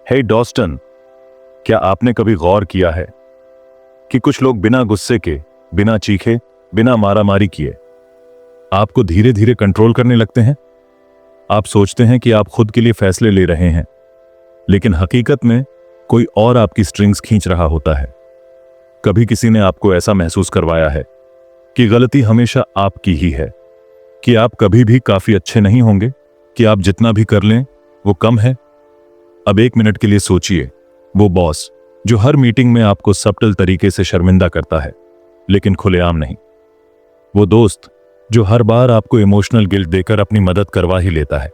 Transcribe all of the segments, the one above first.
हे डॉस्टन, क्या आपने कभी गौर किया है कि कुछ लोग बिना गुस्से के, बिना चीखे, बिना मारामारी किए आपको धीरे धीरे कंट्रोल करने लगते हैं? आप सोचते हैं कि आप खुद के लिए फैसले ले रहे हैं, लेकिन हकीकत में कोई और आपकी स्ट्रिंग्स खींच रहा होता है। कभी किसी ने आपको ऐसा महसूस करवाया है कि गलती हमेशा आपकी ही है, कि आप कभी भी काफी अच्छे नहीं होंगे, कि आप जितना भी कर लें वो कम है? अब एक मिनट के लिए सोचिए, वो बॉस जो हर मीटिंग में आपको सब्टल तरीके से शर्मिंदा करता है लेकिन खुलेआम नहीं। वो दोस्त जो हर बार आपको इमोशनल गिल्ट देकर अपनी मदद करवा ही लेता है।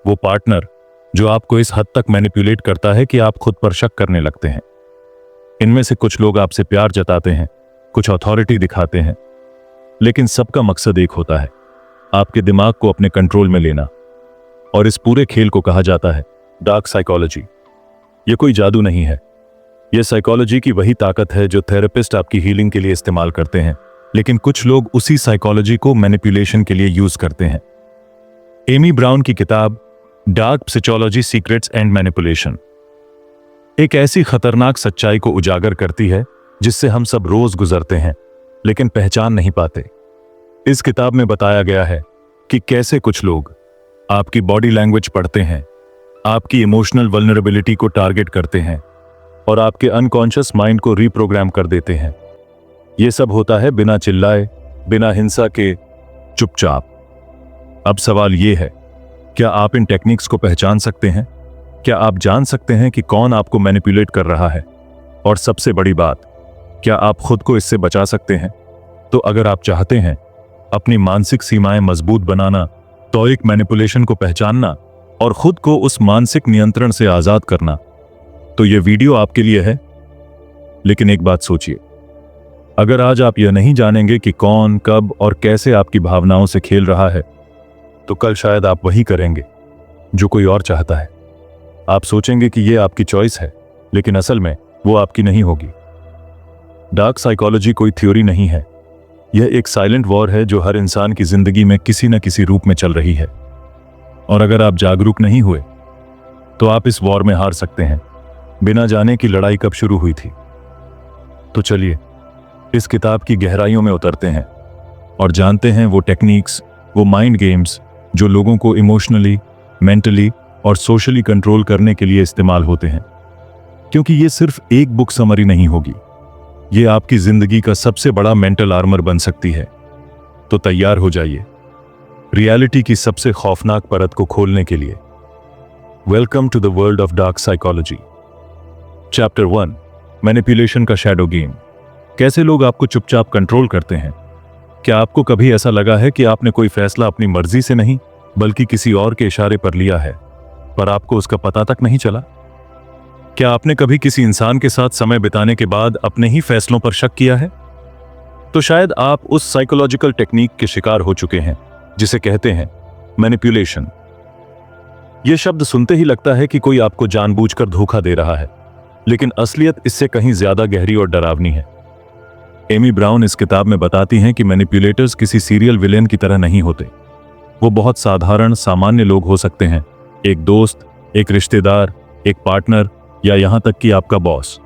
वो पार्टनर जो आपको इस हद तक मैनिपुलेट करता है कि आप खुद पर शक करने लगते हैं। इनमें से कुछ लोग आपसे प्यार जताते हैं, कुछ अथॉरिटी दिखाते हैं, लेकिन सबका मकसद एक होता है, आपके दिमाग को अपने कंट्रोल में लेना। और इस पूरे खेल को कहा जाता है डार्क साइकोलॉजी। यह कोई जादू नहीं है, यह साइकोलॉजी की वही ताकत है जो थेरेपिस्ट आपकी हीलिंग के लिए इस्तेमाल करते हैं, लेकिन कुछ लोग उसी साइकोलॉजी को मैनिपुलेशन के लिए यूज करते हैं। एमी ब्राउन की किताब dark psychology secrets and manipulation एक ऐसी खतरनाक सच्चाई को उजागर करती है जिससे हम सब रोज गुजरते हैं लेकिन पहचान नहीं पाते। इस किताब में बताया गया है कि कैसे कुछ लोग आपकी बॉडी लैंग्वेज पढ़ते हैं, आपकी इमोशनल वल्नरेबिलिटी को टारगेट करते हैं और आपके अनकॉन्शियस माइंड को रीप्रोग्राम कर देते हैं। यह सब होता है बिना चिल्लाए, बिना हिंसा के, चुपचाप। अब सवाल यह है, क्या आप इन टेक्निक्स को पहचान सकते हैं? क्या आप जान सकते हैं कि कौन आपको मैनिपुलेट कर रहा है? और सबसे बड़ी बात, क्या आप खुद को इससे बचा सकते हैं? तो अगर आप चाहते हैं अपनी मानसिक सीमाएं मजबूत बनाना, टॉइक मैनिपुलेशन को पहचानना और खुद को उस मानसिक नियंत्रण से आजाद करना, तो यह वीडियो आपके लिए है। लेकिन एक बात सोचिए, अगर आज आप यह नहीं जानेंगे कि कौन, कब और कैसे आपकी भावनाओं से खेल रहा है, तो कल शायद आप वही करेंगे जो कोई और चाहता है। आप सोचेंगे कि यह आपकी चॉइस है, लेकिन असल में वो आपकी नहीं होगी। डार्क साइकोलॉजी कोई थ्योरी नहीं है, यह एक साइलेंट वॉर है जो हर इंसान की जिंदगी में किसी न किसी रूप में चल रही है। और अगर आप जागरूक नहीं हुए तो आप इस वॉर में हार सकते हैं, बिना जाने कि लड़ाई कब शुरू हुई थी। तो चलिए इस किताब की गहराइयों में उतरते हैं और जानते हैं वो टेक्निक्स, वो माइंड गेम्स जो लोगों को इमोशनली, मेंटली और सोशली कंट्रोल करने के लिए इस्तेमाल होते हैं। क्योंकि ये सिर्फ एक बुक समरी नहीं होगी, ये आपकी जिंदगी का सबसे बड़ा मेंटल आर्मर बन सकती है। तो तैयार हो जाइए रियलिटी की सबसे खौफनाक परत को खोलने के लिए। Welcome to the world of dark psychology. Chapter 1, manipulation का शैडो गेम। कैसे लोग आपको चुपचाप कंट्रोल करते हैं। क्या आपको कभी ऐसा लगा है कि आपने कोई फैसला अपनी मर्जी से नहीं बल्कि किसी और के इशारे पर लिया है, पर आपको उसका पता तक नहीं चला? क्या आपने कभी किसी इंसान के साथ समय बिताने के बाद अपने ही फैसलों पर शक किया है? तो शायद आप उस साइकोलॉजिकल टेक्निक के शिकार हो चुके हैं जिसे कहते हैं मैनिपुलेशन। यह शब्द सुनते ही लगता है कि कोई आपको जानबूझकर धोखा दे रहा है, लेकिन असलियत इससे कहीं ज्यादा गहरी और डरावनी है। एमी ब्राउन इस किताब में बताती हैं कि मैनिपुलेटर्स किसी सीरियल विलेन की तरह नहीं होते। वो बहुत साधारण, सामान्य लोग हो सकते हैं, एक दोस्त, एक रिश्तेदार, एक पार्टनर या यहां तक कि आपका बॉस।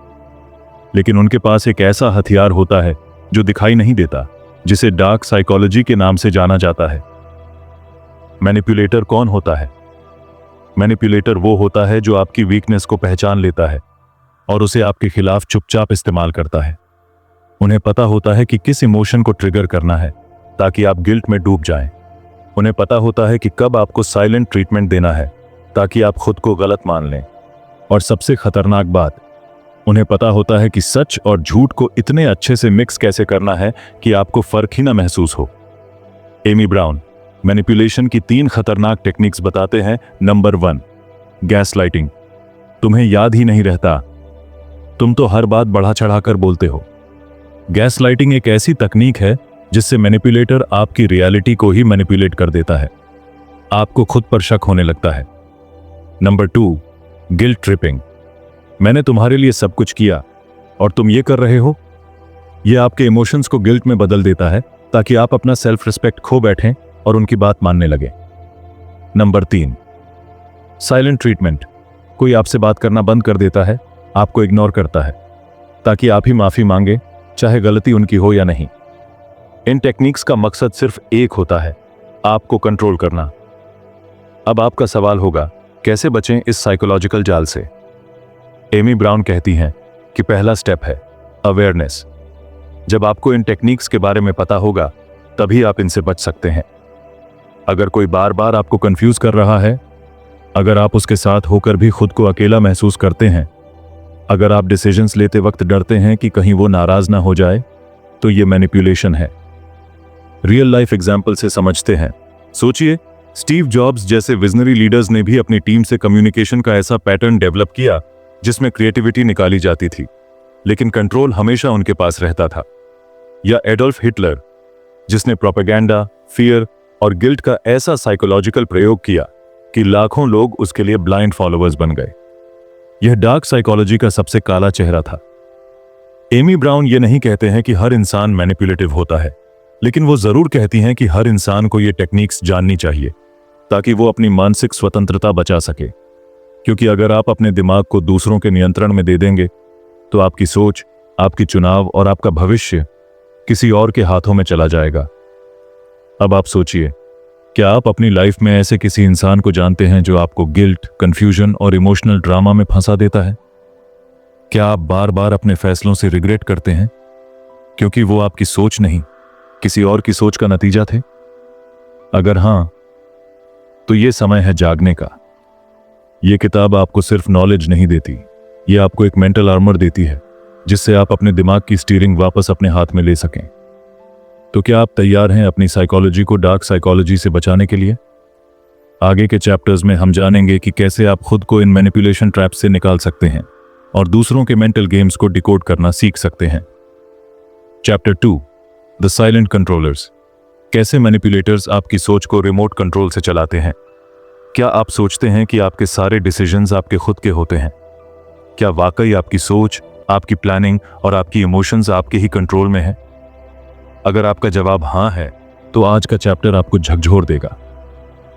लेकिन उनके पास एक ऐसा हथियार होता है जो दिखाई नहीं देता, जिसे डार्क साइकोलॉजी के नाम से जाना जाता है। मैनिपुलेटर कौन होता है? मैनिपुलेटर वो होता है जो आपकी वीकनेस को पहचान लेता है और उसे आपके खिलाफ चुपचाप इस्तेमाल करता है। उन्हें पता होता है कि किस इमोशन को ट्रिगर करना है ताकि आप गिल्ट में डूब जाएं। उन्हें पता होता है कि कब आपको साइलेंट ट्रीटमेंट देना है ताकि आप खुद को गलत मान लें। और सबसे खतरनाक बात, उन्हें पता होता है कि सच और झूठ को इतने अच्छे से मिक्स कैसे करना है कि आपको फर्क ही ना महसूस हो। एमी ब्राउन मैनिपुलेशन की 3 खतरनाक टेक्निक्स बताते हैं। Number 1, gas lighting. तुम्हें याद ही नहीं रहता, तुम तो हर बात बढ़ा चढ़ाकर बोलते हो। गैस लाइटिंग एक ऐसी तकनीक है जिससे मैनिपुलेटर आपकी रियलिटी को ही मैनिपुलेट कर देता है। आपको खुद पर शक होने लगता है। Number 2, guilt tripping. मैंने तुम्हारे लिए सब कुछ किया और तुम ये कर रहे हो। यह आपके इमोशंस को गिल्ट में बदल देता है ताकि आप अपना सेल्फ रिस्पेक्ट खो बैठें और उनकी बात मानने लगे। Number 3, silent treatment. कोई आपसे बात करना बंद कर देता है, आपको इग्नोर करता है ताकि आप ही माफी मांगे, चाहे गलती उनकी हो या नहीं। इन टेक्निक्स का मकसद सिर्फ एक होता है, आपको कंट्रोल करना। अब आपका सवाल होगा, कैसे बचें इस साइकोलॉजिकल जाल से? एमी ब्राउन कहती हैं कि पहला स्टेप है अवेयरनेस। जब आपको इन टेक्निक्स के बारे में पता होगा, तभी आप इनसे बच सकते हैं। अगर कोई बार बार आपको कंफ्यूज कर रहा है, अगर आप उसके साथ होकर भी खुद को अकेला महसूस करते हैं, अगर आप डिसीजंस लेते वक्त डरते हैं कि कहीं वो नाराज ना हो जाए, तो ये मैनिपुलेशन है। रियल लाइफ एग्जाम्पल से समझते हैं। सोचिए, स्टीव जॉब्स जैसे विजनरी लीडर्स ने भी अपनी टीम से कम्युनिकेशन का ऐसा पैटर्न डेवलप किया जिसमें क्रिएटिविटी निकाली जाती थी, लेकिन कंट्रोल हमेशा उनके पास रहता था। या एडोल्फ हिटलर, जिसने प्रोपेगेंडा, फियर और गिल्ट का ऐसा साइकोलॉजिकल प्रयोग किया कि लाखों लोग उसके लिए ब्लाइंड फॉलोअर्स बन गए। यह डार्क साइकोलॉजी का सबसे काला चेहरा था। एमी ब्राउन ये नहीं कहते हैं कि हर इंसान मैनिपुलेटिव होता है, लेकिन वो जरूर कहती हैं कि हर इंसान को ये टेक्निक्स जाननी चाहिए ताकि वो अपनी मानसिक स्वतंत्रता बचा सके। क्योंकि अगर आप अपने दिमाग को दूसरों के नियंत्रण में दे देंगे, तो आपकी सोच, आपकी चुनाव और आपका भविष्य किसी और के हाथों में चला जाएगा। अब आप सोचिए, क्या आप अपनी लाइफ में ऐसे किसी इंसान को जानते हैं जो आपको गिल्ट, कंफ्यूजन और इमोशनल ड्रामा में फंसा देता है? क्या आप बार बार अपने फैसलों से रिग्रेट करते हैं क्योंकि वो आपकी सोच नहीं, किसी और की सोच का नतीजा थे? अगर हां, तो ये समय है जागने का। ये किताब आपको सिर्फ नॉलेज नहीं देती, ये आपको एक मेंटल आर्मर देती है जिससे आप अपने दिमाग की स्टीयरिंग वापस अपने हाथ में ले सकें। तो क्या आप तैयार हैं अपनी साइकोलॉजी को डार्क साइकोलॉजी से बचाने के लिए? आगे के चैप्टर्स में हम जानेंगे कि कैसे आप खुद को इन मैनिपुलेशन ट्रैप से निकाल सकते हैं और दूसरों के मेंटल गेम्स को डिकोड करना सीख सकते हैं। Chapter 2, the silent controllers. कैसे मैनिपुलेटर्स आपकी सोच को रिमोट कंट्रोल से चलाते हैं। क्या आप सोचते हैं कि आपके सारे डिसीजंस आपके खुद के होते हैं? क्या वाकई आपकी सोच, आपकी प्लानिंग और आपकी इमोशंस आपके ही कंट्रोल में है? अगर आपका जवाब हां है, तो आज का चैप्टर आपको झकझोर देगा,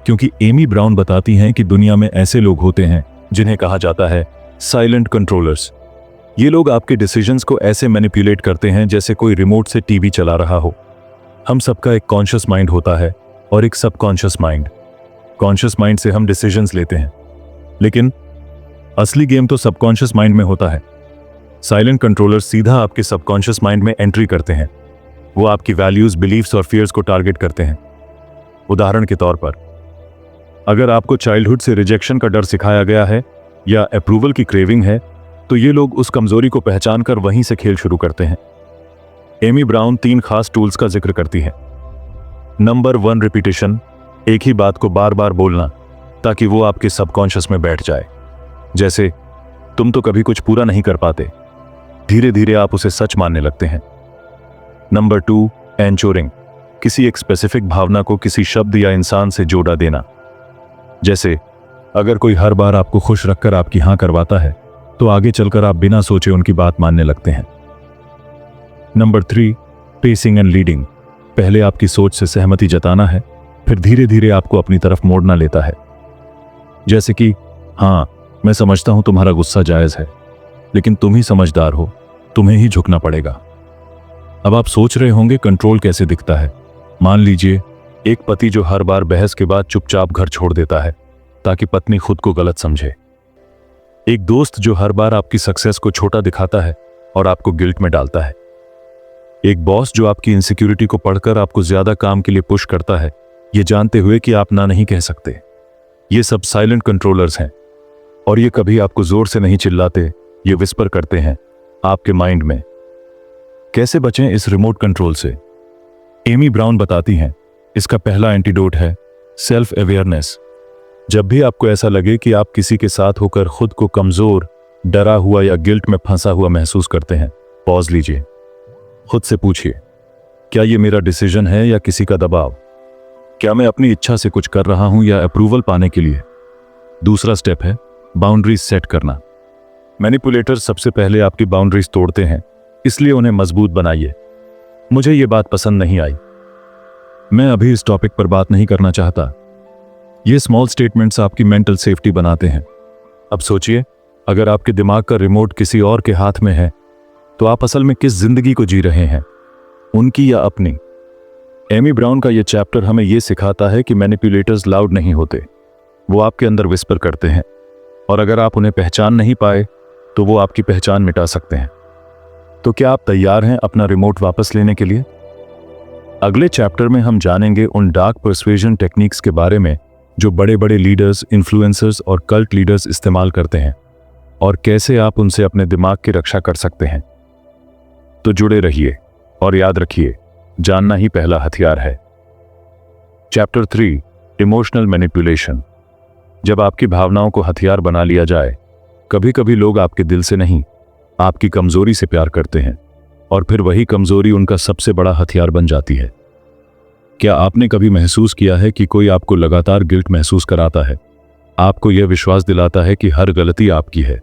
क्योंकि एमी ब्राउन बताती हैं कि दुनिया में ऐसे लोग होते हैं जिन्हें कहा जाता है साइलेंट कंट्रोलर्स। ये लोग आपके डिसीजंस को ऐसे मैनिपुलेट करते हैं जैसे कोई रिमोट से टीवी चला रहा हो। हम सबका एक कॉन्शियस माइंड होता है और एक सबकॉन्शियस माइंड। कॉन्शियस माइंड से हम डिसीजंस लेते हैं, लेकिन असली गेम तो सबकॉन्शियस माइंड में होता है। साइलेंट कंट्रोलर्स सीधा आपके सबकॉन्शियस माइंड में एंट्री करते हैं। वो आपकी वैल्यूज, बिलीफ्स और फियर्स को टारगेट करते हैं। उदाहरण के तौर पर, अगर आपको चाइल्डहुड से रिजेक्शन का डर सिखाया गया है या अप्रूवल की क्रेविंग है, तो ये लोग उस कमजोरी को पहचान कर वहीं से खेल शुरू करते हैं। एमी ब्राउन 3 खास टूल्स का जिक्र करती है। Number 1, repetition. एक ही बात को बार बार बोलना ताकि वो आपके सबकॉन्शियस में बैठ जाए। जैसे, तुम तो कभी कुछ पूरा नहीं कर पाते। धीरे धीरे आप उसे सच मानने लगते हैं। नंबर 2, एंचोरिंग। किसी एक स्पेसिफिक भावना को किसी शब्द या इंसान से जोड़ा देना। जैसे, अगर कोई हर बार आपको खुश रखकर आपकी हां करवाता है, तो आगे चलकर आप बिना सोचे उनकी बात मानने लगते हैं। Number 3, pacing and leading. पहले आपकी सोच से सहमति जताना है, फिर धीरे धीरे आपको अपनी तरफ मोड़ना लेता है। जैसे कि, हां, मैं समझता हूं तुम्हारा गुस्सा जायज है, लेकिन तुम ही समझदार हो, तुम्हें ही झुकना पड़ेगा। अब आप सोच रहे होंगे कंट्रोल कैसे दिखता है। मान लीजिए एक पति जो हर बार बहस के बाद चुपचाप घर छोड़ देता है ताकि पत्नी खुद को गलत समझे। एक दोस्त जो हर बार आपकी सक्सेस को छोटा दिखाता है और आपको गिल्ट में डालता है। एक बॉस जो आपकी इनसिक्योरिटी को पढ़कर आपको ज्यादा काम के लिए पुश करता है, ये जानते हुए कि आप ना नहीं कह सकते। ये सब साइलेंट कंट्रोलर्स हैं, और ये कभी आपको जोर से नहीं चिल्लाते, ये विस्पर करते हैं आपके माइंड में। कैसे बचें इस रिमोट कंट्रोल से? एमी ब्राउन बताती हैं, इसका पहला एंटीडोट है सेल्फ अवेयरनेस। जब भी आपको ऐसा लगे कि आप किसी के साथ होकर खुद को कमजोर, डरा हुआ या गिल्ट में फंसा हुआ महसूस करते हैं, पॉज लीजिए। खुद से पूछिए, क्या ये मेरा डिसीजन है या किसी का दबाव? क्या मैं अपनी इच्छा से कुछ कर रहा हूं या अप्रूवल पाने के लिए? दूसरा स्टेप है बाउंड्रीज सेट करना। मैनिपुलेटर सबसे पहले आपकी बाउंड्रीज तोड़ते हैं, इसलिए उन्हें मजबूत बनाइए। मुझे ये बात पसंद नहीं आई, मैं अभी इस टॉपिक पर बात नहीं करना चाहता। ये स्मॉल स्टेटमेंट्स आपकी मेंटल सेफ्टी बनाते हैं। अब सोचिए, अगर आपके दिमाग का रिमोट किसी और के हाथ में है तो आप असल में किस जिंदगी को जी रहे हैं, उनकी या अपनी? एमी ब्राउन का यह चैप्टर हमें यह सिखाता है कि मैनिपुलेटर्स लाउड नहीं होते, वो आपके अंदर विस्पर करते हैं, और अगर आप उन्हें पहचान नहीं पाए तो वो आपकी पहचान मिटा सकते हैं। तो क्या आप तैयार हैं अपना रिमोट वापस लेने के लिए? अगले चैप्टर में हम जानेंगे उन डार्क पर्सुएजन टेक्निक्स के बारे में जो बड़े बड़े लीडर्स, इन्फ्लुएंसर्स और कल्ट लीडर्स इस्तेमाल करते हैं, और कैसे आप उनसे अपने दिमाग की रक्षा कर सकते हैं। तो जुड़े रहिए और याद रखिए, जानना ही पहला हथियार है। Chapter 3, emotional manipulation. जब आपकी भावनाओं को हथियार बना लिया जाए, कभी कभी लोग आपके दिल से नहीं, आपकी कमजोरी से प्यार करते हैं, और फिर वही कमजोरी उनका सबसे बड़ा हथियार बन जाती है। क्या आपने कभी महसूस किया है कि कोई आपको लगातार गिल्ट महसूस कराता है, आपको यह विश्वास दिलाता है कि हर गलती आपकी है,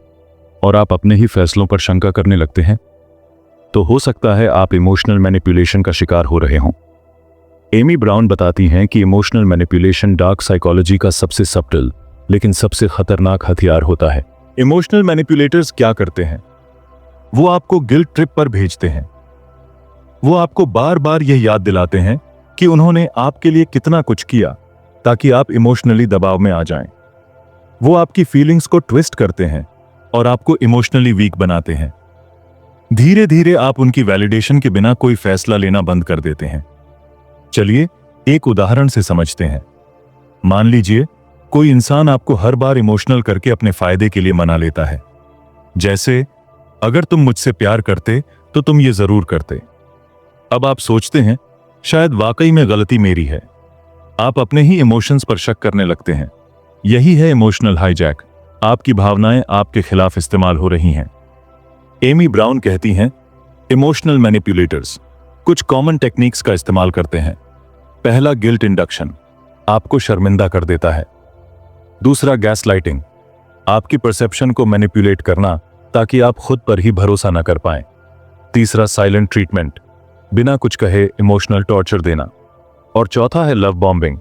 और आप अपने ही फैसलों पर शंका करने लगते हैं? तो हो सकता है आप इमोशनल मैनिपुलेशन का शिकार हो रहे हों। एमी ब्राउन बताती हैं कि इमोशनल मैनिपुलेशन डार्क साइकोलॉजी का सबसे सब्टल लेकिन सबसे खतरनाक हथियार होता है। इमोशनल मैनिपुलेटर्स क्या करते हैं? वो आपको गिल्ट ट्रिप पर भेजते हैं। वो आपको बार बार यह याद दिलाते हैं कि उन्होंने आपके लिए कितना कुछ किया ताकि आप इमोशनली दबाव में आ जाएं। वो आपकी फीलिंग्स को ट्विस्ट करते हैं और आपको इमोशनली वीक बनाते हैं। धीरे धीरे आप उनकी वैलिडेशन के बिना कोई फैसला लेना बंद कर देते हैं। चलिए एक उदाहरण से समझते हैं। मान लीजिए कोई इंसान आपको हर बार इमोशनल करके अपने फायदे के लिए मना लेता है, जैसे अगर तुम मुझसे प्यार करते तो तुम ये जरूर करते। अब आप सोचते हैं शायद वाकई में गलती मेरी है। आप अपने ही इमोशंस पर शक करने लगते हैं। यही है इमोशनल हाईजैक। आपकी भावनाएं आपके खिलाफ इस्तेमाल हो रही हैं। एमी ब्राउन कहती हैं, इमोशनल मैनिपुलेटर्स कुछ कॉमन टेक्निक्स का इस्तेमाल करते हैं। पहला, गिल्ट इंडक्शन, आपको शर्मिंदा कर देता है। दूसरा, गैसलाइटिंग, आपकी परसेप्शन को मैनिपुलेट करना ताकि आप खुद पर ही भरोसा न कर पाएं। तीसरा, साइलेंट ट्रीटमेंट, बिना कुछ कहे इमोशनल टॉर्चर देना। और चौथा है लव बॉम्बिंग,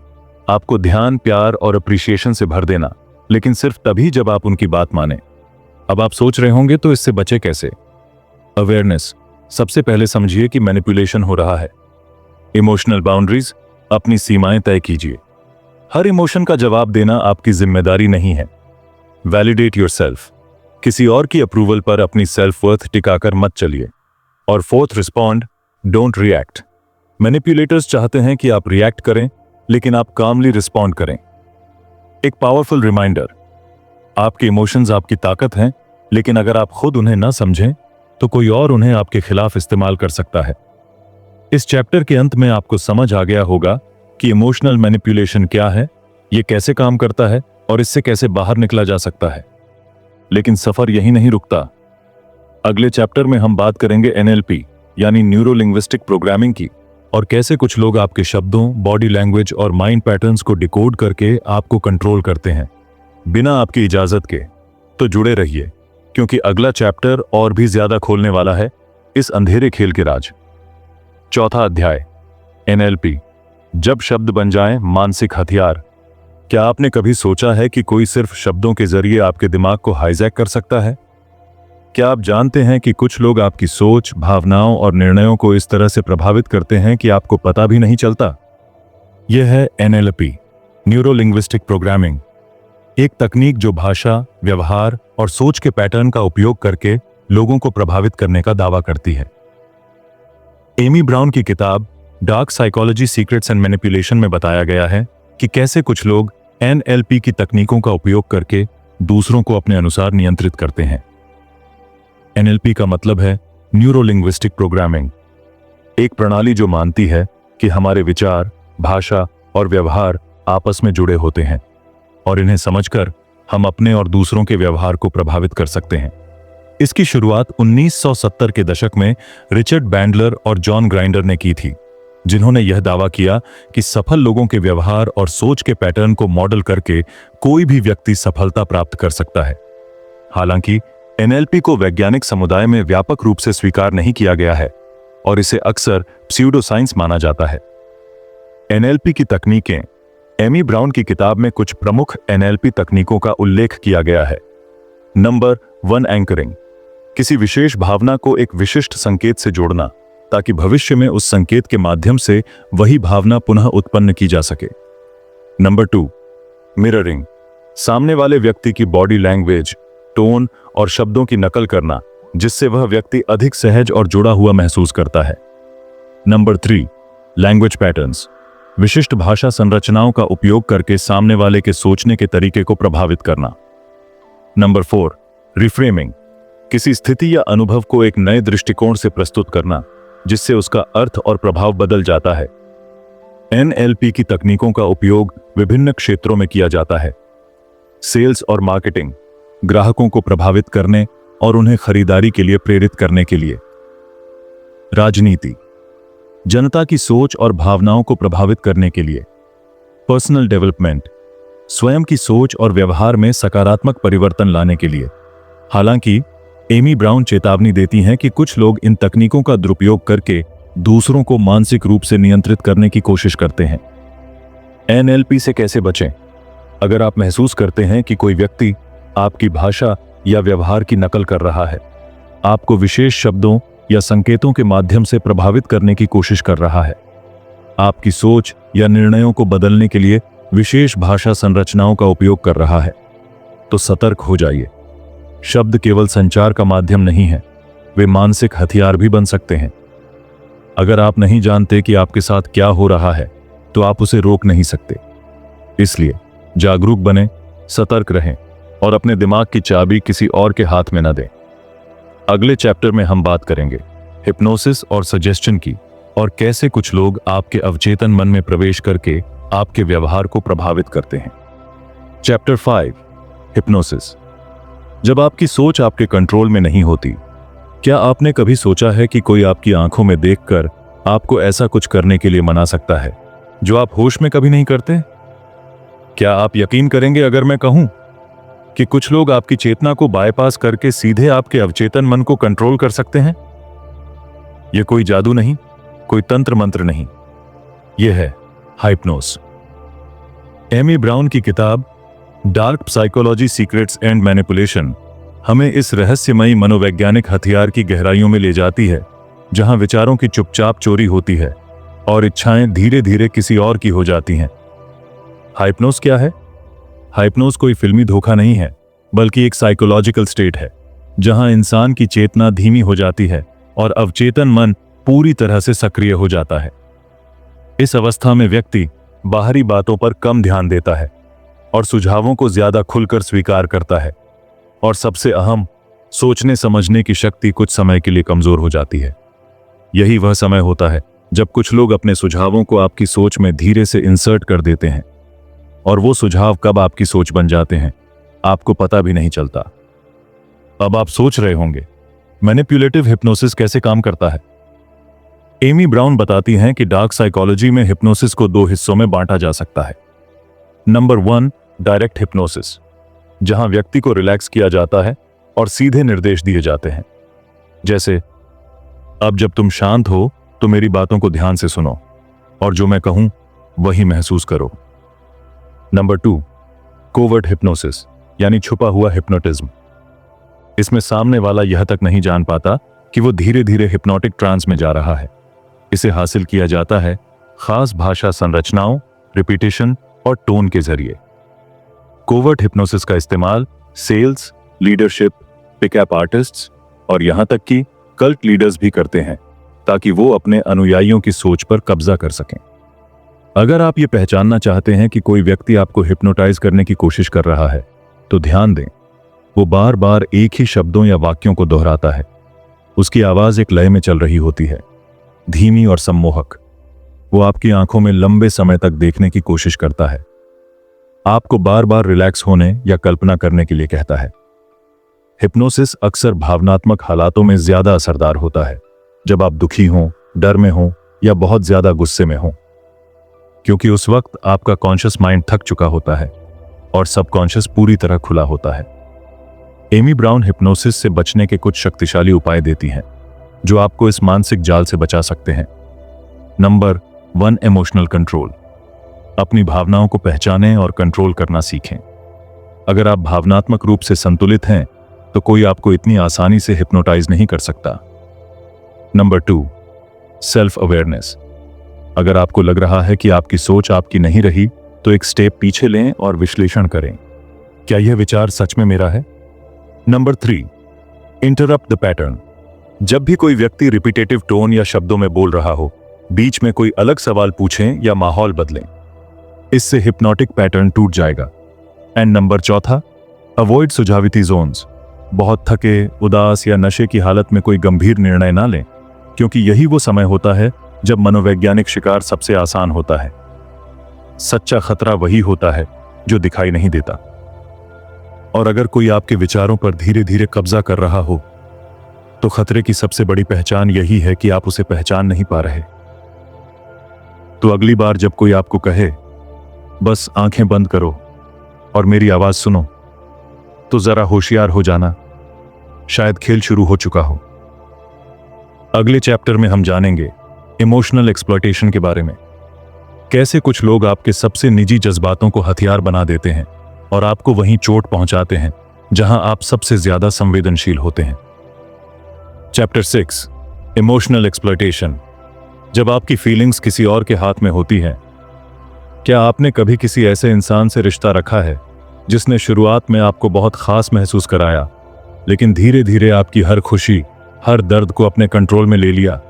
आपको ध्यान, प्यार और अप्रिसिएशन से भर देना, लेकिन सिर्फ तभी जब आप उनकी बात माने। अब आप सोच रहे होंगे तो इससे बचे कैसे? अवेयरनेस, सबसे पहले समझिए कि मैनिपुलेशन हो रहा है। इमोशनल बाउंड्रीज, अपनी सीमाएं तय कीजिए। हर इमोशन का जवाब देना आपकी जिम्मेदारी नहीं है। वैलिडेट योरसेल्फ, किसी और की अप्रूवल पर अपनी सेल्फ वर्थ टिकाकर मत चलिए। और fourth, respond, don't react. Manipulators चाहते हैं कि आप रिएक्ट करें, लेकिन आप कामली रिस्पॉन्ड करें। एक पावरफुल रिमाइंडर, आपके इमोशंस आपकी ताकत हैं, लेकिन अगर आप खुद उन्हें न समझें तो कोई और उन्हें आपके खिलाफ इस्तेमाल कर सकता है। इस चैप्टर के अंत में आपको समझ आ गया होगा कि इमोशनल मैनिपुलेशन क्या है, ये कैसे काम करता है और इससे कैसे बाहर निकला जा सकता है। लेकिन सफर यहीं नहीं रुकता। अगले चैप्टर में हम बात करेंगे NLP यानी न्यूरो लिंग्विस्टिक प्रोग्रामिंग की, और कैसे कुछ लोग आपके शब्दों, बॉडी लैंग्वेज और माइंड पैटर्न्स को डिकोड करके आपको कंट्रोल करते हैं बिना आपकी इजाजत के। तो जुड़े रहिए, क्योंकि अगला चैप्टर और भी ज्यादा खोलने वाला है इस अंधेरे खेल के राज। चौथा अध्याय, NLP, जब शब्द बन जाएं मानसिक हथियार। क्या आपने कभी सोचा है कि कोई सिर्फ शब्दों के जरिए आपके दिमाग को हाईजैक कर सकता है? क्या आप जानते हैं कि कुछ लोग आपकी सोच, भावनाओं और निर्णयों को इस तरह से प्रभावित करते हैं कि आपको पता भी नहीं चलता? यह है NLP, न्यूरो लिंग्विस्टिक प्रोग्रामिंग, एक तकनीक जो भाषा, व्यवहार और सोच के पैटर्न का उपयोग करके लोगों को प्रभावित करने का दावा करती है। एमी ब्राउन की किताब dark psychology secrets and manipulation में बताया गया है कि कैसे कुछ लोग NLP की तकनीकों का उपयोग करके दूसरों को अपने अनुसार नियंत्रित करते हैं। NLP का मतलब है न्यूरो लिंग्विस्टिक प्रोग्रामिंग, एक प्रणाली जो मानती है कि हमारे विचार, भाषा और व्यवहार आपस में जुड़े होते हैं, और इन्हें समझकर हम अपने और दूसरों के व्यवहार को प्रभावित कर सकते हैं। इसकी शुरुआत 1970 के दशक में रिचर्ड बैंडलर और जॉन ग्राइंडर ने की थी, जिन्होंने यह दावा किया कि सफल लोगों के व्यवहार और सोच के पैटर्न को मॉडल करके कोई भी व्यक्ति सफलता प्राप्त कर सकता है। हालांकि NLP को वैज्ञानिक समुदाय में व्यापक रूप से स्वीकार नहीं किया गया है और इसे अक्सर प्स्यूडो साइंस माना जाता है। NLP की तकनीकें, एमी ब्राउन की किताब में कुछ प्रमुख NLP तकनीकों का उल्लेख किया गया है, नंबर 1, एंकरिंग। किसी विशेष भावना को एक विशिष्ट संकेत से जोड़ना ताकि भविष्य में उस संकेत के माध्यम से वही भावना पुनः उत्पन्न की जा सके। Number 2, mirroring. सामने वाले व्यक्ति की बॉडी लैंग्वेज, टोन और शब्दों की नकल करना जिससे वह व्यक्ति अधिक सहज और जुड़ा हुआ महसूस करता है। Number 3, language patterns. विशिष्ट भाषा संरचनाओं का उपयोग करके सामने वाले के सोचने के तरीके को प्रभावित करना। Number 4, reframing. किसी स्थिति या अनुभव को एक नए दृष्टिकोण से प्रस्तुत करना जिससे उसका अर्थ और प्रभाव बदल जाता है। NLP की तकनीकों का उपयोग विभिन्न क्षेत्रों में किया जाता है। सेल्स और मार्केटिंग, ग्राहकों को प्रभावित करने और उन्हें खरीदारी के लिए प्रेरित करने के लिए। राजनीति, जनता की सोच और भावनाओं को प्रभावित करने के लिए। पर्सनल डेवलपमेंट, स्वयं की सोच और व्यवहार में सकारात्मक परिवर्तन लाने के लिए। हालांकि एमी ब्राउन चेतावनी देती हैं कि कुछ लोग इन तकनीकों का दुरुपयोग करके दूसरों को मानसिक रूप से नियंत्रित करने की कोशिश करते हैं। NLP से कैसे बचें? अगर आप महसूस करते हैं कि कोई व्यक्ति आपकी भाषा या व्यवहार की नकल कर रहा है, आपको विशेष शब्दों या संकेतों के माध्यम से प्रभावित करने की कोशिश कर रहा है, आपकी सोच या निर्णयों को बदलने के लिए विशेष भाषा संरचनाओं का उपयोग कर रहा है, तो सतर्क हो जाइए। शब्द केवल संचार का माध्यम नहीं है, वे मानसिक हथियार भी बन सकते हैं। अगर आप नहीं जानते कि आपके साथ क्या हो रहा है, तो आप उसे रोक नहीं सकते। इसलिए जागरूक बनें, सतर्क रहें और अपने दिमाग की चाबी किसी और के हाथ में न दें। अगले चैप्टर में हम बात करेंगे हिप्नोसिस और सजेशन की और कैसे कुछ लोग आपके अवचेतन मन में प्रवेश करके आपके व्यवहार को प्रभावित करते हैं। Chapter 5, hypnosis. जब आपकी सोच आपके कंट्रोल में नहीं होती, क्या आपने कभी सोचा है कि कोई आपकी आंखों में देखकर आपको ऐसा कुछ करने के लिए मना सकता है जो आप होश में कभी नहीं करते? क्या आप यकीन करेंगे अगर मैं कहूं कि कुछ लोग आपकी चेतना को बाईपास करके सीधे आपके अवचेतन मन को कंट्रोल कर सकते हैं? यह कोई जादू नहीं, कोई तंत्र मंत्र नहीं, यह है हाइप्नोस। एमी ब्राउन की किताब dark psychology secrets and manipulation हमें इस रहस्यमयी मनोवैज्ञानिक हथियार की गहराइयों में ले जाती है, जहां विचारों की चुपचाप चोरी होती है और इच्छाएं धीरे धीरे किसी और की हो जाती हैं। हाइप्नोस क्या है? हाइप्नोस कोई फिल्मी धोखा नहीं है, बल्कि एक साइकोलॉजिकल स्टेट है जहां इंसान की चेतना धीमी हो जाती है और अवचेतन मन पूरी तरह से सक्रिय हो जाता है। इस अवस्था में व्यक्ति बाहरी बातों पर कम ध्यान देता है और सुझावों को ज्यादा खुलकर स्वीकार करता है, और सबसे अहम, सोचने समझने की शक्ति कुछ समय के लिए कमजोर हो जाती है। यही वह समय होता है जब कुछ लोग अपने सुझावों को आपकी सोच में धीरे से इंसर्ट कर देते हैं, और वो सुझाव कब आपकी सोच बन जाते हैं आपको पता भी नहीं चलता। अब आप सोच रहे होंगे, मैनिपुलेटिव हिप्नोसिस कैसे काम करता है? एमी ब्राउन बताती हैं कि डार्क साइकोलॉजी में हिप्नोसिस को 2 हिस्सों में बांटा जा सकता है। नंबर 1, डायरेक्ट हिप्नोसिस, जहां व्यक्ति को रिलैक्स किया जाता है और सीधे निर्देश दिए जाते हैं, जैसे अब जब तुम शांत हो तो मेरी बातों को ध्यान से सुनो और जो मैं कहूं वही महसूस करो। नंबर 2, कोवर्ट हिप्नोसिस, यानी छुपा हुआ हिप्नोटिज्म। इसमें सामने वाला यह तक नहीं जान पाता कि वो धीरे धीरे हिप्नोटिक ट्रांस में जा रहा है। इसे हासिल किया जाता है खास भाषा संरचनाओं, रिपीटेशन और टोन के जरिए। कोवर्ट हिप्नोसिस का इस्तेमाल सेल्स, लीडरशिप, पिकअप आर्टिस्ट्स और यहां तक कि कल्ट लीडर्स भी करते हैं, ताकि वो अपने अनुयायियों की सोच पर कब्जा कर सकें। अगर आप ये पहचानना चाहते हैं कि कोई व्यक्ति आपको हिप्नोटाइज करने की कोशिश कर रहा है, तो ध्यान दें, वो बार बार एक ही शब्दों या वाक्यों को दोहराता है। उसकी आवाज एक लय में चल रही होती है, धीमी और सम्मोहक। वो आपकी आंखों में लंबे समय तक देखने की कोशिश करता है, आपको बार बार रिलैक्स होने या कल्पना करने के लिए कहता है। हिप्नोसिस अक्सर भावनात्मक हालातों में ज्यादा असरदार होता है, जब आप दुखी हों, डर में हों या बहुत ज्यादा गुस्से में हों, क्योंकि उस वक्त आपका कॉन्शियस माइंड थक चुका होता है और सबकॉन्शियस पूरी तरह खुला होता है। एमी ब्राउन हिप्नोसिस से बचने के कुछ शक्तिशाली उपाय देती हैं, जो आपको इस मानसिक जाल से बचा सकते हैं। Number 1, emotional control. अपनी भावनाओं को पहचानें और कंट्रोल करना सीखें। अगर आप भावनात्मक रूप से संतुलित हैं, तो कोई आपको इतनी आसानी से हिप्नोटाइज नहीं कर सकता। Number 2, self awareness. अगर आपको लग रहा है कि आपकी सोच आपकी नहीं रही, तो एक स्टेप पीछे लें और विश्लेषण करें, क्या यह विचार सच में मेरा है? Number 3, interrupt the pattern. जब भी कोई व्यक्ति रिपीटेटिव टोन या शब्दों में बोल रहा हो, बीच में कोई अलग सवाल पूछें या माहौल बदलें। इससे हिप्नोटिक पैटर्न टूट जाएगा। And number 4, avoid suggestivity zones. बहुत थके, उदास या नशे की हालत में कोई गंभीर निर्णय ना लें, क्योंकि यही वो समय होता है जब मनोवैज्ञानिक शिकार सबसे आसान होता है। सच्चा खतरा वही होता है जो दिखाई नहीं देता। और अगर कोई आपके विचारों पर धीरे धीरे कब्जा कर रहा हो, तो खतरे की सबसे बड़ी पहचान यही है कि आप उसे पहचान नहीं पा रहे। तो अगली बार जब कोई आपको कहे बस आंखें बंद करो और मेरी आवाज सुनो, तो जरा होशियार हो जाना, शायद खेल शुरू हो चुका हो। अगले चैप्टर में हम जानेंगे इमोशनल एक्सप्लॉयटेशन के बारे में। कैसे कुछ लोग आपके सबसे निजी जज्बातों को हथियार बना देते हैं और आपको वहीं चोट पहुंचाते हैं जहां आप सबसे ज्यादा संवेदनशील होते हैं। Chapter 6, emotional exploitation. जब आपकी फीलिंग्स किसी और के हाथ में होती हैं, क्या आपने कभी किसी ऐसे इंसान से रिश्ता रखा है जिसने शुरुआत में आपको बहुत खास महसूस कराया, लेकिन धीरे धीरे आपकी हर खुशी, हर दर्द को अपने कंट्रोल में ले लिया?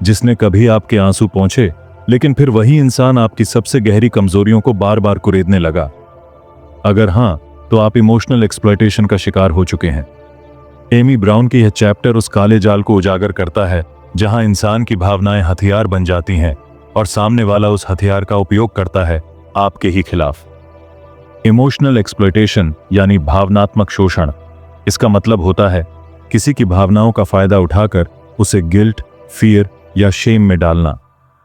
जिसने कभी आपके आंसू पोंछे, लेकिन फिर वही इंसान आपकी सबसे गहरी कमजोरियों को बार बार कुरेदने लगा? अगर हां, तो आप इमोशनल एक्सप्लॉयटेशन का शिकार हो चुके हैं। एमी ब्राउन की यह चैप्टर उस काले जाल को उजागर करता है जहां इंसान की भावनाएं हथियार बन जाती हैं और सामने वाला उस हथियार का उपयोग करता है आपके ही खिलाफ। इमोशनल एक्सप्लॉयटेशन यानी भावनात्मक शोषण। इसका मतलब होता है किसी की भावनाओं का फायदा उठाकर उसे गिल्ट, फियर या शेम में डालना,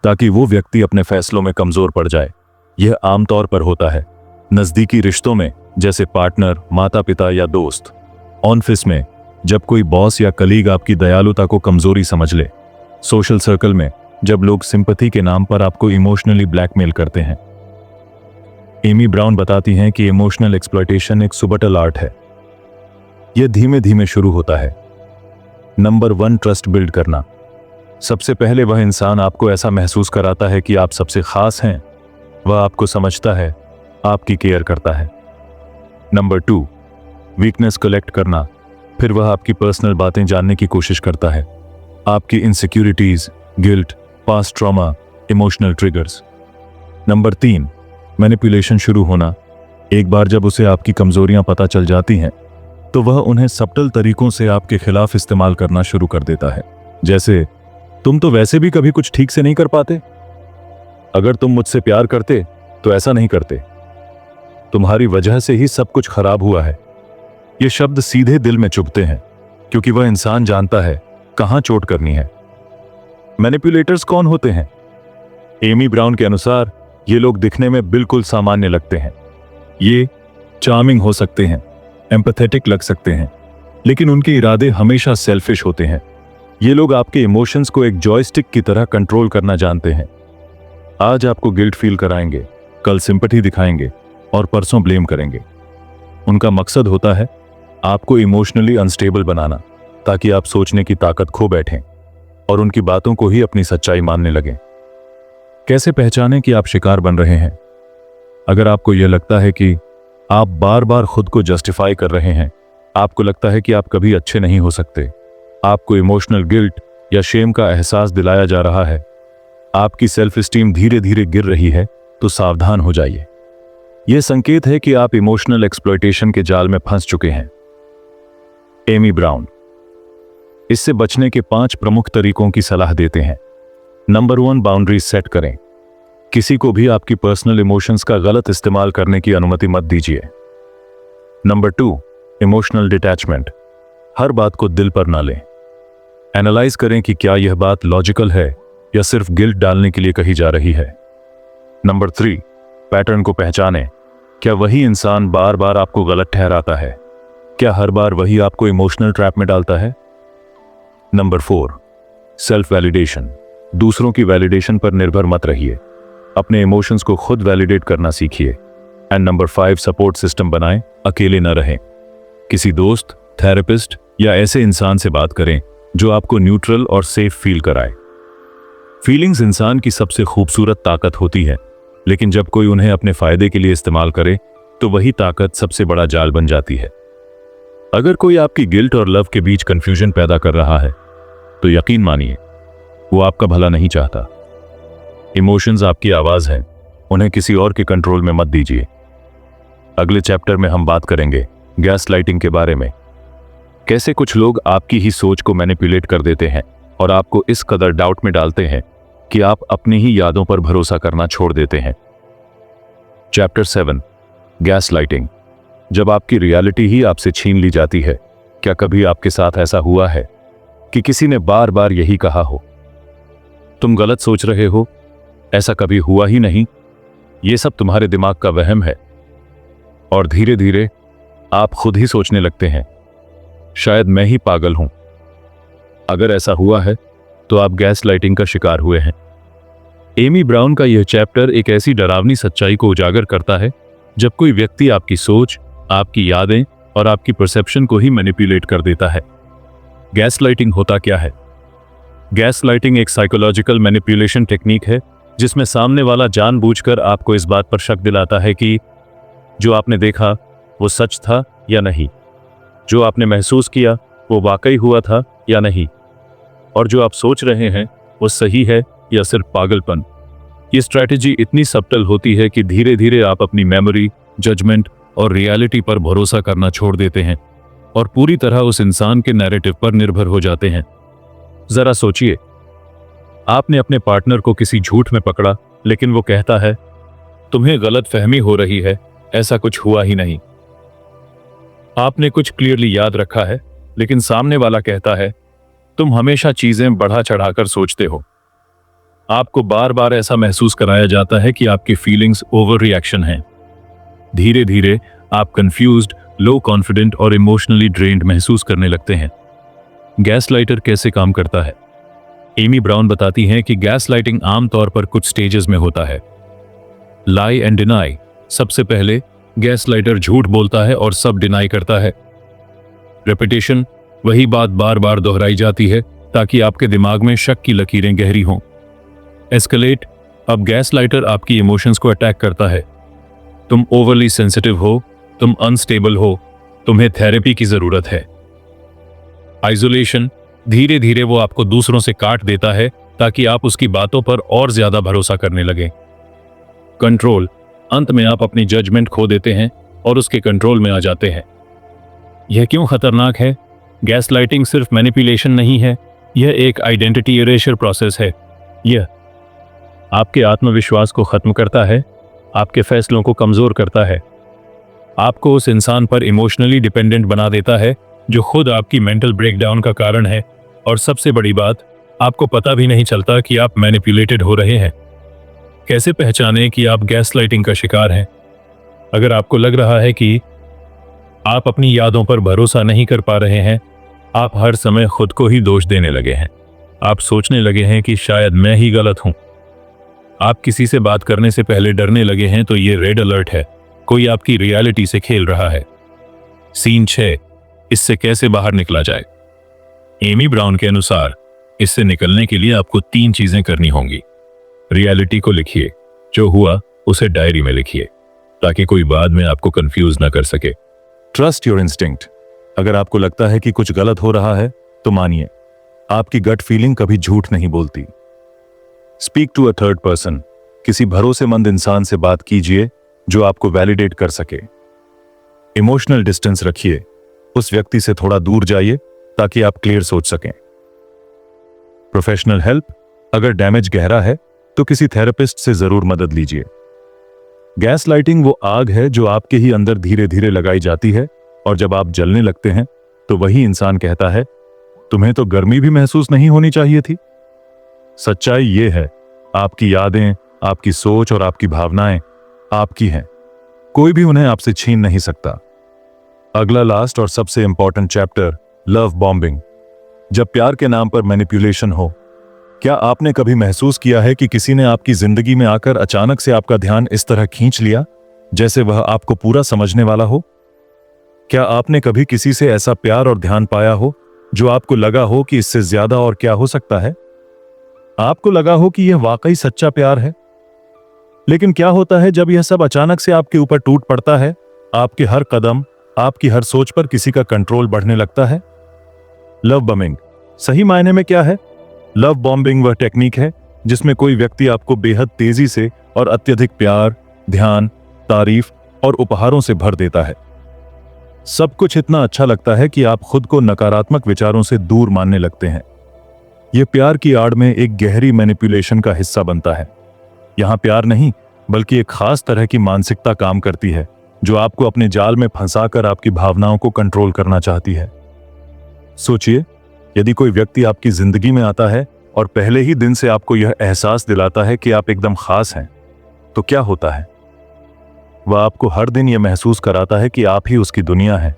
ताकि वो व्यक्ति अपने फैसलों में कमजोर पड़ जाए। यह आमतौर पर होता है नजदीकी रिश्तों में, जैसे पार्टनर, माता पिता या दोस्त। ऑफिस में, जब कोई बॉस या कलीग आपकी दयालुता को कमजोरी समझ ले। सोशल सर्कल में, जब लोग सिंपैथी के नाम पर आपको इमोशनली ब्लैकमेल करते हैं। एमी ब्राउन बताती हैं कि इमोशनल एक्सप्लॉयटेशन एक सुबटल आर्ट है। यह धीमे धीमे शुरू होता है। नंबर 1, ट्रस्ट बिल्ड करना। सबसे पहले वह इंसान आपको ऐसा महसूस कराता है कि आप सबसे खास हैं। वह आपको समझता है, आपकी केयर करता है। नंबर 2, वीकनेस कलेक्ट करना। फिर वह आपकी पर्सनल बातें जानने की कोशिश करता है, आपकी insecurities, guilt, past trauma, emotional triggers. Number 3, manipulation शुरू होना। एक बार जब उसे आपकी कमजोरियां पता चल जाती हैं, तो वह उन्हें सब्टल तरीकों से आपके खिलाफ इस्तेमाल करना शुरू कर देता है। जैसे, तुम तो वैसे भी कभी कुछ ठीक से नहीं कर पाते। अगर तुम मुझसे प्यार करते तो ऐसा नहीं करते। तुम्हारी वजह से ही सब कुछ खराब हुआ है। ये शब्द सीधे दिल में चुभते हैं, क्योंकि वह इंसान जानता है कहां चोट करनी है। मैनिपुलेटर्स कौन होते हैं? एमी ब्राउन के अनुसार ये लोग दिखने में बिल्कुल सामान्य लगते हैं। ये चार्मिंग हो सकते हैं, एम्पैथेटिक लग सकते हैं, लेकिन उनके इरादे हमेशा सेल्फिश होते हैं। ये लोग आपके इमोशंस को एक जॉयस्टिक की तरह कंट्रोल करना जानते हैं। आज आपको गिल्ट फील कराएंगे, कल सिंपैथी दिखाएंगे और परसों ब्लेम करेंगे। उनका मकसद होता है आपको इमोशनली अनस्टेबल बनाना, ताकि आप सोचने की ताकत खो बैठें और उनकी बातों को ही अपनी सच्चाई मानने लगें। कैसे पहचानें कि आप शिकार बन रहे हैं? अगर आपको यह लगता है कि आप बार बार खुद को जस्टिफाई कर रहे हैं, आपको लगता है कि आप कभी अच्छे नहीं हो सकते, आपको इमोशनल गिल्ट या शेम का एहसास दिलाया जा रहा है, आपकी सेल्फ एस्टीम धीरे धीरे गिर रही है, तो सावधान हो जाइए। यह संकेत है कि आप इमोशनल एक्सप्लॉयटेशन के जाल में फंस चुके हैं। एमी ब्राउन इससे बचने के 5 प्रमुख तरीकों की सलाह देते हैं। नंबर 1, बाउंड्रीज सेट करें। किसी को भी आपकी पर्सनल इमोशंस का गलत इस्तेमाल करने की अनुमति मत दीजिए। Number 2, emotional detachment. हर बात को दिल पर ना लें। एनालाइज करें कि क्या यह बात लॉजिकल है या सिर्फ गिल्ट डालने के लिए कही जा रही है। नंबर 3, पैटर्न को पहचानें। क्या वही इंसान बार बार आपको गलत ठहराता है? क्या हर बार वही आपको इमोशनल ट्रैप में डालता है? Number 4, self validation. दूसरों की वैलिडेशन पर निर्भर मत रहिए, अपने इमोशंस को खुद वैलिडेट करना सीखिए। एंड नंबर 5, सपोर्ट सिस्टम बनाएं, अकेले न रहें। किसी दोस्त, थेरेपिस्ट या ऐसे इंसान से बात करें जो आपको न्यूट्रल और सेफ फील कराए। फीलिंग्स इंसान की सबसे खूबसूरत ताकत होती है, लेकिन जब कोई उन्हें अपने फायदे के लिए इस्तेमाल करे तो वही ताकत सबसे बड़ा जाल बन जाती है। अगर कोई आपकी गिल्ट और लव के बीच कंफ्यूजन पैदा कर रहा है तो यकीन मानिए वो आपका भला नहीं चाहता। इमोशंस आपकी आवाज है, उन्हें किसी और के कंट्रोल में मत दीजिए। अगले चैप्टर में हम बात करेंगे गैस लाइटिंग के बारे में, कैसे कुछ लोग आपकी ही सोच को मैनिपुलेट कर देते हैं और आपको इस कदर डाउट में डालते हैं कि आप अपनी ही यादों पर भरोसा करना छोड़ देते हैं। चैप्टर 7 गैस लाइटिंग, जब आपकी रियलिटी ही आपसे छीन ली जाती है। क्या कभी आपके साथ ऐसा हुआ है कि किसी ने बार बार यही कहा हो, तुम गलत सोच रहे हो, ऐसा कभी हुआ ही नहीं, ये सब तुम्हारे दिमाग का वहम है, और धीरे धीरे आप खुद ही सोचने लगते हैं शायद मैं ही पागल हूं। अगर ऐसा हुआ है तो आप गैस लाइटिंग का शिकार हुए हैं। एमी ब्राउन का यह चैप्टर एक ऐसी डरावनी सच्चाई को उजागर करता है जब कोई व्यक्ति आपकी सोच, आपकी यादें और आपकी परसेप्शन को ही मैनिपुलेट कर देता है। गैस लाइटिंग होता क्या है? गैस लाइटिंग एक साइकोलॉजिकल मैनिपुलेशन टेक्निक है जिसमें सामने वाला जानबूझकर आपको इस बात पर शक दिलाता है कि जो आपने देखा वो सच था या नहीं, जो आपने महसूस किया वो वाकई हुआ था या नहीं, और जो आप सोच रहे हैं वो सही है या सिर्फ पागलपन। ये स्ट्रैटेजी इतनी सब्टल होती है कि धीरे धीरे आप अपनी मेमोरी, जजमेंट और रियलिटी पर भरोसा करना छोड़ देते हैं और पूरी तरह उस इंसान के नैरेटिव पर निर्भर हो जाते हैं। जरा सोचिए, आपने अपने पार्टनर को किसी झूठ में पकड़ा, लेकिन वो कहता है तुम्हें गलत फहमी हो रही है, ऐसा कुछ हुआ ही नहीं। आपने कुछ क्लियरली याद रखा है, लेकिन सामने वाला कहता है तुम हमेशा चीजें बढ़ा चढ़ाकर सोचते हो। आपको बार बार ऐसा महसूस कराया जाता है कि आपकी फीलिंग्स ओवर रिएक्शन हैं। धीरे धीरे आप कंफ्यूज्ड, लो कॉन्फिडेंट और इमोशनली ड्रेन्ड महसूस करने लगते हैं। गैस लाइटर कैसे काम करता है? एमी ब्राउन बताती हैं कि गैस लाइटिंग आमतौर पर कुछ स्टेजेस में होता है। लाई एंड डिनाई, सबसे पहले गैस लाइटर झूठ बोलता है और सब डिनाई करता है। रेपिटेशन, वही बात बार बार दोहराई जाती है ताकि आपके दिमाग में शक की लकीरें गहरी हों। एस्केलेट, अब गैस लाइटर आपकी इमोशंस को अटैक करता है। तुम ओवरली सेंसिटिव हो, तुम अनस्टेबल हो, तुम्हें थेरेपी की जरूरत है। आइसोलेशन, धीरे धीरे वो आपको दूसरों से काट देता है ताकि आप उसकी बातों पर और ज्यादा भरोसा करने लगें। कंट्रोल, अंत में आप अपनी जजमेंट खो देते हैं और उसके कंट्रोल में आ जाते हैं। यह क्यों खतरनाक है? गैस लाइटिंग सिर्फ मैनिपुलेशन नहीं है, यह एक आइडेंटिटी इरेजर प्रोसेस है। यह आपके आत्मविश्वास को खत्म करता है, आपके फैसलों को कमजोर करता है, आपको उस इंसान पर इमोशनली डिपेंडेंट बना देता है जो खुद आपकी मेंटल ब्रेकडाउन का कारण है। और सबसे बड़ी बात, आपको पता भी नहीं चलता कि आप मैनिपुलेटेड हो रहे हैं। कैसे पहचानें कि आप गैस लाइटिंग का शिकार हैं? अगर आपको लग रहा है कि आप अपनी यादों पर भरोसा नहीं कर पा रहे हैं, आप हर समय खुद को ही दोष देने लगे हैं, आप सोचने लगे हैं कि शायद मैं ही गलत हूं, आप किसी से बात करने से पहले डरने लगे हैं, तो ये रेड अलर्ट है, कोई आपकी रियलिटी से खेल रहा है। सीन 6, इससे कैसे बाहर निकला जाए? एमी ब्राउन के अनुसार इससे निकलने के लिए आपको 3 चीजें करनी होंगी। रियलिटी को लिखिए, जो हुआ उसे डायरी में लिखिए ताकि कोई बाद में आपको कंफ्यूज ना कर सके। ट्रस्ट योर इंस्टिंक्ट, अगर आपको लगता है कि कुछ गलत हो रहा है तो मानिए, आपकी गट फीलिंग कभी झूठ नहीं बोलती। Speak to a third person, किसी भरोसेमंद इंसान से बात कीजिए जो आपको वैलिडेट कर सके। इमोशनल डिस्टेंस रखिए, उस व्यक्ति से थोड़ा दूर जाइए ताकि आप क्लियर सोच सकें। प्रोफेशनल हेल्प, अगर डैमेज गहरा है तो किसी थेरेपिस्ट से जरूर मदद लीजिए। गैस लाइटिंग वो आग है जो आपके ही अंदर धीरे धीरे लगाई जाती है, और जब आप जलने लगते हैं तो वही इंसान कहता है तुम्हें तो गर्मी भी महसूस नहीं होनी चाहिए थी। सच्चाई ये है, आपकी यादें, आपकी सोच और आपकी भावनाएं आपकी हैं, कोई भी उन्हें आपसे छीन नहीं सकता। अगला लास्ट और सबसे इंपॉर्टेंट चैप्टर, लव बॉम्बिंग, जब प्यार के नाम पर मैनिपुलेशन हो। क्या आपने कभी महसूस किया है कि किसी ने आपकी जिंदगी में आकर अचानक से आपका ध्यान इस तरह खींच लिया जैसे वह आपको पूरा समझने वाला हो? क्या आपने कभी किसी से ऐसा प्यार और ध्यान पाया हो जो आपको लगा हो कि इससे ज्यादा और क्या हो सकता है? आपको लगा हो कि यह वाकई सच्चा प्यार है। लेकिन क्या होता है जब यह सब अचानक से आपके ऊपर टूट पड़ता है? आपके हर कदम, आपकी हर सोच पर किसी का कंट्रोल बढ़ने लगता है। लव बॉम्बिंग सही मायने में क्या है? लव बॉम्बिंग वह टेक्निक है जिसमें कोई व्यक्ति आपको बेहद तेजी से और अत्यधिक प्यार, ध्यान, तारीफ और उपहारों से भर देता है। सब कुछ इतना अच्छा लगता है कि आप खुद को नकारात्मक विचारों से दूर मानने लगते हैं। यह प्यार की आड़ में एक गहरी मैनिपुलेशन का हिस्सा बनता है। यहां प्यार नहीं, बल्कि एक खास तरह की मानसिकता काम करती है जो आपको अपने जाल में फंसाकर आपकी भावनाओं को कंट्रोल करना चाहती है। सोचिए, यदि कोई व्यक्ति आपकी जिंदगी में आता है और पहले ही दिन से आपको यह एहसास दिलाता है कि आप एकदम खास हैं, तो क्या होता है? वह आपको हर दिन यह महसूस कराता है कि आप ही उसकी दुनिया है।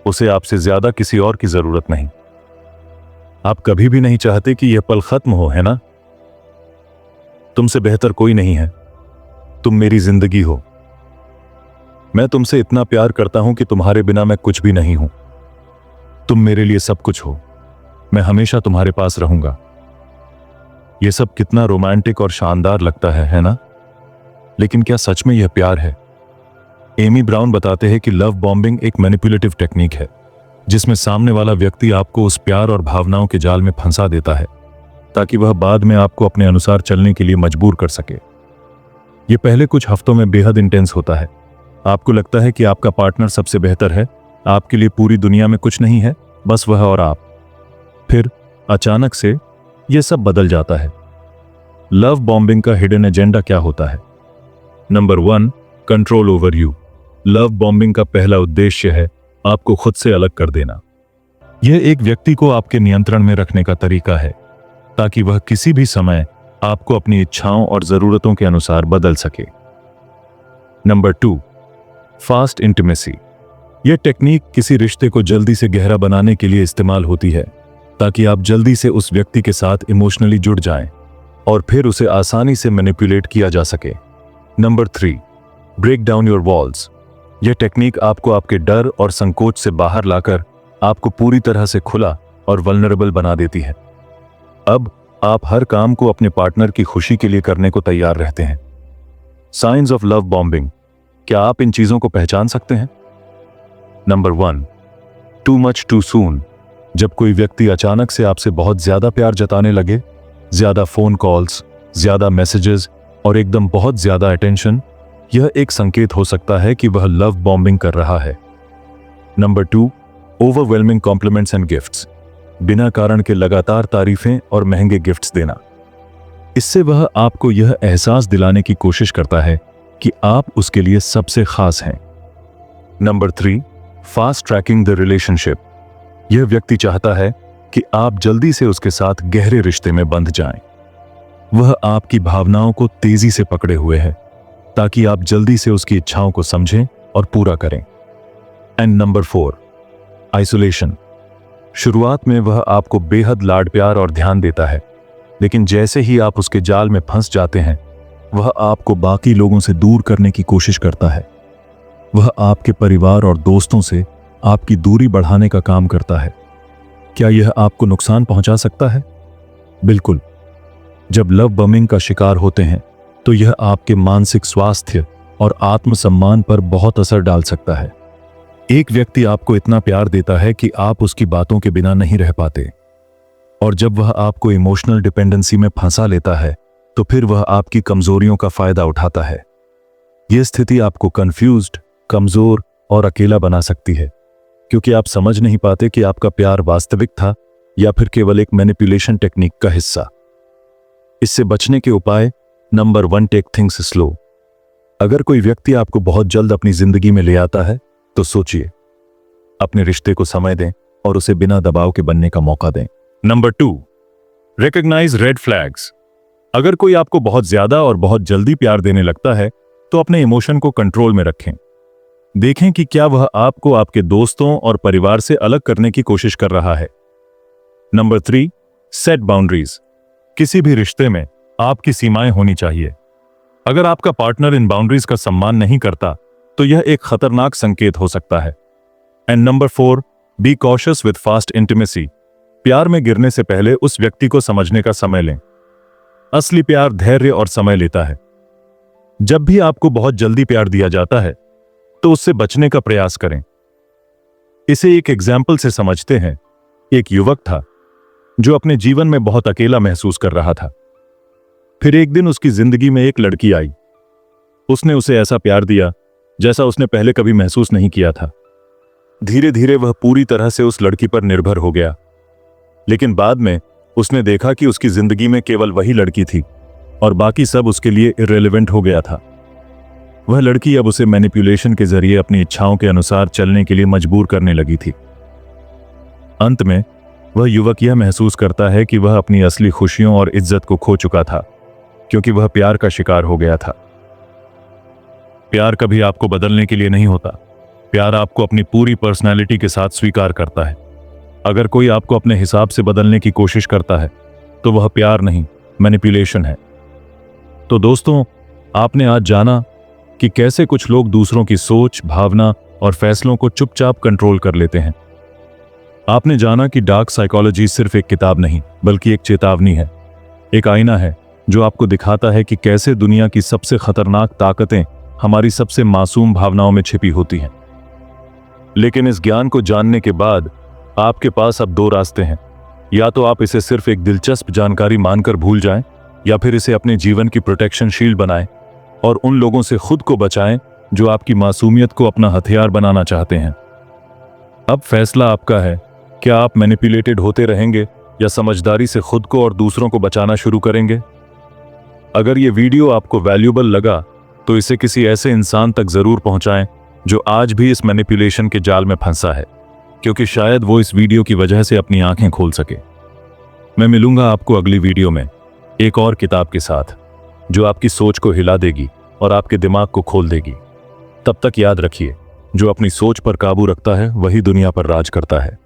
उसे आपसे ज्यादा किसी और की जरूरत नहीं। आप कभी भी नहीं चाहते कि यह पल खत्म हो, है ना? तुमसे बेहतर कोई नहीं है। तुम मेरी जिंदगी हो। मैं तुमसे इतना प्यार करता हूं कि तुम्हारे बिना मैं कुछ भी नहीं हूं। तुम मेरे लिए सब कुछ हो। मैं हमेशा तुम्हारे पास रहूंगा। यह सब कितना रोमांटिक और शानदार लगता है ना? लेकिन क्या सच में यह प्यार है? एमी ब्राउन बताते हैं कि लव बॉम्बिंग एक मैनिपुलेटिव टेक्निक है जिसमें सामने वाला व्यक्ति आपको उस प्यार और भावनाओं के जाल में फंसा देता है ताकि वह बाद में आपको अपने अनुसार चलने के लिए मजबूर कर सके। यह पहले कुछ हफ्तों में बेहद इंटेंस होता है। आपको लगता है कि आपका पार्टनर सबसे बेहतर है, आपके लिए पूरी दुनिया में कुछ नहीं है, बस वह और आप। फिर अचानक से यह सब बदल जाता है। लव बॉम्बिंग का हिडन एजेंडा क्या होता है? Number 1, control over you. Love bombing का पहला उद्देश्य है आपको खुद से अलग कर देना। यह एक व्यक्ति को आपके नियंत्रण में रखने का तरीका है ताकि वह किसी भी समय आपको अपनी इच्छाओं और जरूरतों के अनुसार बदल सके। Number 2, fast intimacy. यह टेक्निक किसी रिश्ते को जल्दी से गहरा बनाने के लिए इस्तेमाल होती है ताकि आप जल्दी से उस व्यक्ति के साथ इमोशनली जुड़ जाएं और फिर उसे आसानी से मैनिपुलेट किया जा सके। Number 3, break down your walls. यह टेक्निक आपको आपके डर और संकोच से बाहर लाकर आपको पूरी तरह से खुला और वल्नरेबल बना देती है। अब आप हर काम को अपने पार्टनर की खुशी के लिए करने को तैयार रहते हैं। Science of love bombing. क्या आप इन चीजों को पहचान सकते हैं? Number 1, too much too soon. जब कोई व्यक्ति अचानक से आपसे बहुत ज्यादा प्यार जताने लगे, ज्यादा फोन कॉल्स, ज्यादा मैसेजेस और एकदम बहुत ज्यादा अटेंशन, यह एक संकेत हो सकता है कि वह लव बॉम्बिंग कर रहा है। Number 2, overwhelming compliments and gifts. बिना कारण के लगातार तारीफें और महंगे गिफ्ट्स देना। इससे वह आपको यह एहसास दिलाने की कोशिश करता है कि आप उसके लिए सबसे खास हैं। Number 3, fast tracking the relationship. यह व्यक्ति चाहता है कि आप जल्दी से उसके साथ गहरे रिश्ते में बंध जाएं। वह आपकी भावनाओं को तेजी से पकड़े हुए है ताकि आप जल्दी से उसकी इच्छाओं को समझें और पूरा करें। And number 4, isolation. शुरुआत में वह आपको बेहद लाड प्यार और ध्यान देता है, लेकिन जैसे ही आप उसके जाल में फंस जाते हैं, वह आपको बाकी लोगों से दूर करने की कोशिश करता है। वह आपके परिवार और दोस्तों से आपकी दूरी बढ़ाने का काम करता है। क्या यह आपको नुकसान पहुंचा सकता है? बिल्कुल। जब लव बॉम्बिंग का शिकार होते हैं तो यह आपके मानसिक स्वास्थ्य और आत्मसम्मान पर बहुत असर डाल सकता है। एक व्यक्ति आपको इतना प्यार देता है कि आप उसकी बातों के बिना नहीं रह पाते, और जब वह आपको इमोशनल डिपेंडेंसी में फंसा लेता है तो फिर वह आपकी कमजोरियों का फायदा उठाता है। यह स्थिति आपको कंफ्यूज्ड, कमजोर और अकेला बना सकती है, क्योंकि आप समझ नहीं पाते कि आपका प्यार वास्तविक था या फिर केवल एक मैनिपुलेशन टेक्निक का हिस्सा। इससे बचने के उपाय। Number 1, take things slow. अगर कोई व्यक्ति आपको बहुत जल्द अपनी जिंदगी में ले आता है तो सोचिए, अपने रिश्ते को समय दें और उसे बिना दबाव के बनने का मौका दें। Number 2, recognise red flags. अगर कोई आपको बहुत ज्यादा और बहुत जल्दी प्यार देने लगता है तो अपने इमोशन को कंट्रोल में रखें। देखें कि क्या वह आपको आपके दोस्तों और परिवार से अलग करने की कोशिश कर रहा है। Number 3, set boundaries. किसी भी रिश्ते में आपकी सीमाएं होनी चाहिए। अगर आपका पार्टनर इन बाउंड्रीज का सम्मान नहीं करता तो यह एक खतरनाक संकेत हो सकता है। And number 4, be cautious with fast intimacy. प्यार में गिरने से पहले उस व्यक्ति को समझने का समय लें। असली प्यार धैर्य और समय लेता है। जब भी आपको बहुत जल्दी प्यार दिया जाता है तो उससे बचने का प्रयास करें। इसे एक एग्जाम्पल से समझते हैं। एक युवक था जो अपने जीवन में बहुत अकेला महसूस कर रहा था। फिर एक दिन उसकी जिंदगी में एक लड़की आई। उसने उसे ऐसा प्यार दिया जैसा उसने पहले कभी महसूस नहीं किया था। धीरे धीरे वह पूरी तरह से उस लड़की पर निर्भर हो गया। लेकिन बाद में उसने देखा कि उसकी जिंदगी में केवल वही लड़की थी और बाकी सब उसके लिए इररिलेवेंट हो गया था। वह लड़की अब उसे मैनिपुलेशन के जरिए अपनी इच्छाओं के अनुसार चलने के लिए मजबूर करने लगी थी। अंत में वह युवक यह महसूस करता है कि वह अपनी असली खुशियों और इज्जत को खो चुका था, क्योंकि वह प्यार का शिकार हो गया था। प्यार कभी आपको बदलने के लिए नहीं होता। प्यार आपको अपनी पूरी पर्सनैलिटी के साथ स्वीकार करता है। अगर कोई आपको अपने हिसाब से बदलने की कोशिश करता है तो वह प्यार नहीं, मैनिपुलेशन है। तो दोस्तों, आपने आज जाना कि कैसे कुछ लोग दूसरों की सोच, भावना और फैसलों को चुपचाप कंट्रोल कर लेते हैं। आपने जाना कि डार्क साइकोलॉजी सिर्फ एक किताब नहीं, बल्कि एक चेतावनी है, एक आईना है जो आपको दिखाता है कि कैसे दुनिया की सबसे खतरनाक ताकतें हमारी सबसे मासूम भावनाओं में छिपी होती हैं। लेकिन इस ज्ञान को जानने के बाद आपके पास अब 2 रास्ते हैं। या तो आप इसे सिर्फ एक दिलचस्प जानकारी मानकर भूल जाएं, या फिर इसे अपने जीवन की प्रोटेक्शन शील्ड बनाएं और उन लोगों से खुद को बचाएं जो आपकी मासूमियत को अपना हथियार बनाना चाहते हैं। अब फैसला आपका है। क्या आप मैनिपुलेटेड होते रहेंगे या समझदारी से खुद को और दूसरों को बचाना शुरू करेंगे? अगर ये वीडियो आपको वैल्यूएबल लगा तो इसे किसी ऐसे इंसान तक जरूर पहुंचाएं जो आज भी इस मैनिपुलेशन के जाल में फंसा है, क्योंकि शायद वो इस वीडियो की वजह से अपनी आंखें खोल सके। मैं मिलूंगा आपको अगली वीडियो में एक और किताब के साथ जो आपकी सोच को हिला देगी और आपके दिमाग को खोल देगी। तब तक याद रखिए, जो अपनी सोच पर काबू रखता है वही दुनिया पर राज करता है।